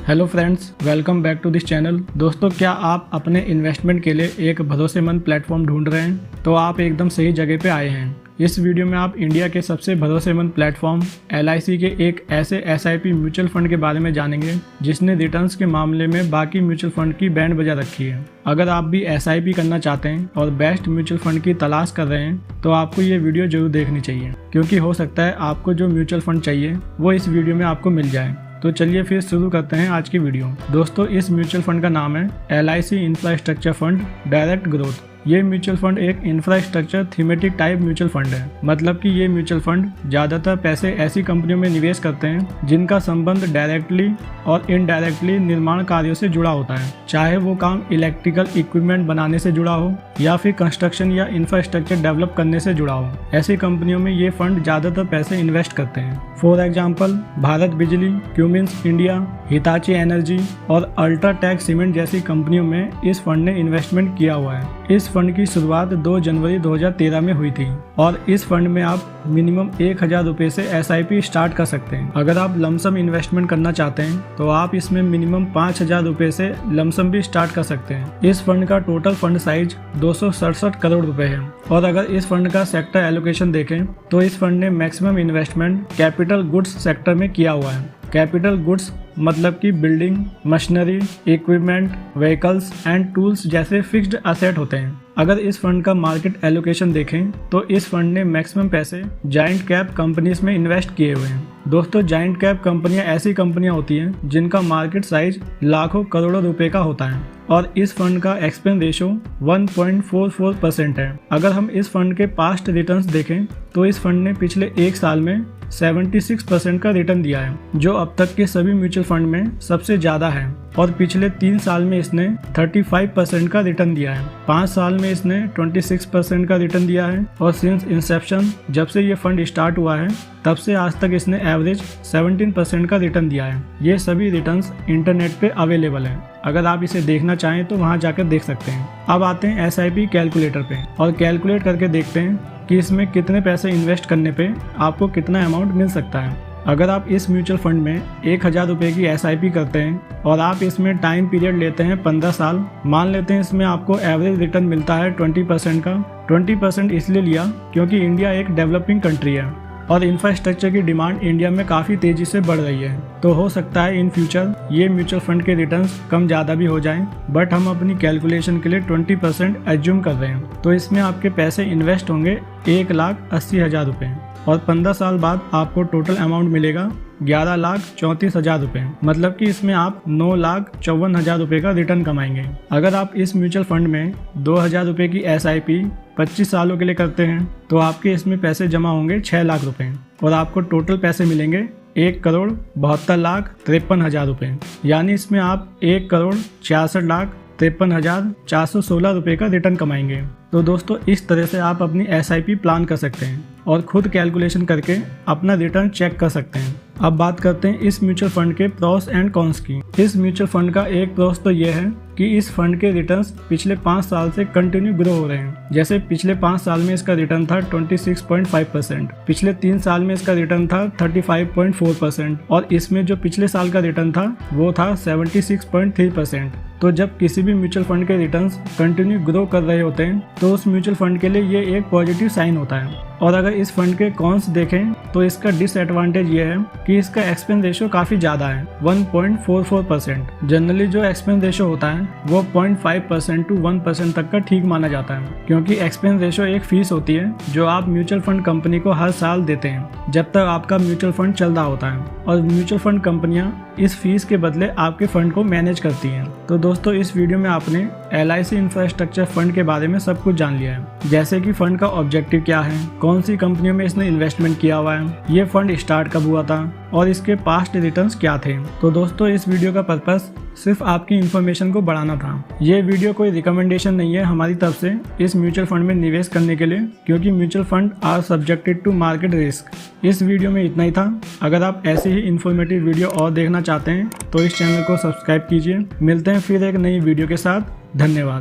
Hello friends, welcome back to this channel. दोस्तों, क्या आप अपने इन्वेस्टमेंट के लिए एक भरोसेमंद प्लेटफॉर्म ढूंढ रहे हैं? तो आप एकदम सही जगह पे आए हैं। इस वीडियो में आप इंडिया के सबसे भरोसेमंद प्लेटफॉर्म LIC के एक ऐसे SIP म्यूचुअल फंड के बारे में जानेंगे जिसने रिटर्न्स के मामले में बाकी म्यूचुअल फंड की बैंड बजा रखी है। अगर आप भी SIP करना चाहते हैं और बेस्ट म्यूचुअल फंड की तलाश कर रहे हैं तो आपको ये वीडियो जरूर देखनी चाहिए, क्योंकि हो सकता है आपको जो म्यूचुअल फंड चाहिए वो इस वीडियो में आपको मिल जाए। तो चलिए फिर शुरू करते हैं आज की वीडियो। दोस्तों, इस म्यूचुअल फंड का नाम है LIC infrastructure fund direct growth. ये म्यूचुअल फंड एक infrastructure thematic type mutual fund है। मतलब कि ये म्यूचुअल फंड ज्यादातर पैसे ऐसी कंपनियों में निवेश करते हैं जिनका संबंध डायरेक्टली और इनडायरेक्टली निर्माण कार्यों से जुड़ा होता है, चाहे वो काम इलेक्ट्रिकल इक्विपमेंट बनाने से जुड़ा हो या फिर कंस्ट्रक्शन या इंफ्रास्ट्रक्चर डेवलप करने से जुड़ा हो। ऐसी कंपनियों में ये फंड ज्यादातर पैसे इन्वेस्ट करते हैं। फॉर एग्जाम्पल, भारत बिजली, क्यूमिंस इंडिया, हिताची एनर्जी और अल्ट्राटेक सीमेंट जैसी कंपनियों में इस फंड ने इन्वेस्टमेंट किया हुआ है। इस फंड की शुरुआत 2 जनवरी 2013 में हुई थी और इस फंड में आप मिनिमम 1000 रुपए से SIP स्टार्ट कर सकते हैं। अगर आप लमसम इन्वेस्टमेंट करना चाहते हैं तो आप इसमें मिनिमम 5000 रुपए से लमसम भी स्टार्ट कर सकते हैं। इस फंड का टोटल फंड साइज 267 करोड़ रुपए है। और अगर इस फंड का सेक्टर एलोकेशन देखें तो इस फंड ने maximum investment capital goods sector में किया हुआ है। कैपिटल गुड्स मतलब कि building, machinery, equipment, vehicles and tools जैसे फिक्स्ड असेट होते हैं। अगर इस फंड का मार्केट एलोकेशन देखें तो इस फंड ने मैक्सिमम पैसे जायंट कैप कंपनीज में इन्वेस्ट किए हुए हैं। दोस्तों, जायंट कैप कंपनियां ऐसी कंपनियां होती हैं जिनका मार्केट साइज लाखों करोड़ों रुपए का होता है और इस फंड का एक्सपेंस रेशो 1.44% है। अगर हम इस फंड के पास्ट रिटर्न्स देखें तो इस फंड ने पिछले 1 साल में 76% का रिटर्न दिया है, जो अब तक के सभी म्यूचुअल फंड में सबसे ज्यादा है। और पिछले 3 साल में इसने 35% का रिटर्न दिया है। 5 साल में इसने 26% का रिटर्न दिया है और सिंस इंसेप्शन, जब से ये फंड स्टार्ट हुआ है तब से आज तक इसने एवरेज 17% का रिटर्न दिया है। ये सभी रिटर्न्स इंटरनेट पे अवेलेबल हैं। अगर आप इसे देखना चाहें तो वहाँ जाकर देख सकते हैं। अब आते हैं SIP कैलकुलेटर पे और कैलकुलेट करके देखते हैं कि इसमें कितने पैसे इन्वेस्ट करने पे आपको कितना अमाउंट मिल सकता है। अगर आप इस म्यूचुअल फंड में 1000 रुपए की SIP करते हैं और आप इसमें टाइम पीरियड लेते हैं 15 साल, मान लेते हैं इसमें आपको एवरेज रिटर्न मिलता है 20% का। 20% इसलिए लिया क्योंकि इंडिया एक डेवलपिंग कंट्री है और इंफ्रास्ट्रक्चर की डिमांड इंडिया में काफ़ी तेज़ी से बढ़ रही है। तो हो सकता है इन फ्यूचर ये म्यूचुअल फंड के रिटर्न्स कम ज़्यादा भी हो जाएं, बट हम अपनी कैलकुलेशन के लिए 20% एज्यूम कर रहे हैं। तो इसमें आपके पैसे इन्वेस्ट होंगे 1,80,000 रुपये और 15 साल बाद आपको टोटल अमाउंट मिलेगा 11,34,000 रुपये। मतलब कि इसमें आप 9,54,000 रुपये का रिटर्न कमाएंगे। अगर आप इस म्यूचुअल फंड में 2,000 रुपये की SIP 25 सालों के लिए करते हैं तो आपके इसमें पैसे जमा होंगे 6 लाख रुपए और आपको टोटल पैसे मिलेंगे 1,72,53,000 रुपये। यानी इसमें आप 1,64,53,416 रुपये का रिटर्न कमाएंगे। तो दोस्तों, इस तरह से आप अपनी SIP प्लान कर सकते हैं और खुद कैलकुलेशन करके अपना रिटर्न चेक कर सकते हैं। अब बात करते हैं इस म्यूचुअल फंड के प्रोस एंड कॉन्स की। इस म्यूचुअल फंड का एक प्रोस तो ये है कि इस फंड के रिटर्न्स पिछले 5 साल से कंटिन्यू ग्रो हो रहे हैं। जैसे पिछले 5 साल में इसका रिटर्न था 26.5%, पिछले 3 साल में इसका रिटर्न था 35.4% और इसमें जो पिछले साल का रिटर्न था वो था 76.3%। तो जब किसी भी म्यूचुअल फंड के रिटर्न्स कंटिन्यू ग्रो कर रहे होते हैं तो उस म्यूचुअल फंड के लिए ये एक पॉजिटिव साइन होता है। और अगर इस फंड के कॉन्स देखें तो इसका डिसएडवांटेज ये है कि इसका एक्सपेंस रेशो काफ़ी ज़्यादा है, 1.44%। जनरली जो एक्सपेंस रेशो होता है वो 0.5% to 1% तक का ठीक माना जाता है, क्योंकि एक्सपेंस रेशो एक फीस होती है जो आप म्यूचुअल फंड कंपनी को हर साल देते हैं जब तक आपका म्यूचुअल फंड चल रहा होता है। और म्यूचुअल फंड कंपनियां इस फीस के बदले आपके फंड को मैनेज करती हैं। तो दोस्तों, इस वीडियो में आपने LIC इंफ्रास्ट्रक्चर फंड के बारे में सब कुछ जान लिया है, जैसे कि फंड का ऑब्जेक्टिव क्या है, कौन सी कंपनियों में इसने इन्वेस्टमेंट किया हुआ है, ये फंड स्टार्ट कब हुआ था और इसके पास्ट रिटर्न्स क्या थे। तो दोस्तों, इस वीडियो का पर्पस सिर्फ आपकी इन्फॉर्मेशन को बढ़ाना था। ये वीडियो कोई रिकमेंडेशन नहीं है हमारी तरफ से इस म्यूचुअल फंड में निवेश करने के लिए, क्योंकि mutual fund are subjected to market risk. इस वीडियो में इतना ही था। अगर आप ऐसे ही इन्फॉर्मेटिव वीडियो और देखना चाहते हैं तो इस चैनल को सब्सक्राइब कीजिए। मिलते हैं फिर एक नई वीडियो के साथ। धन्यवाद।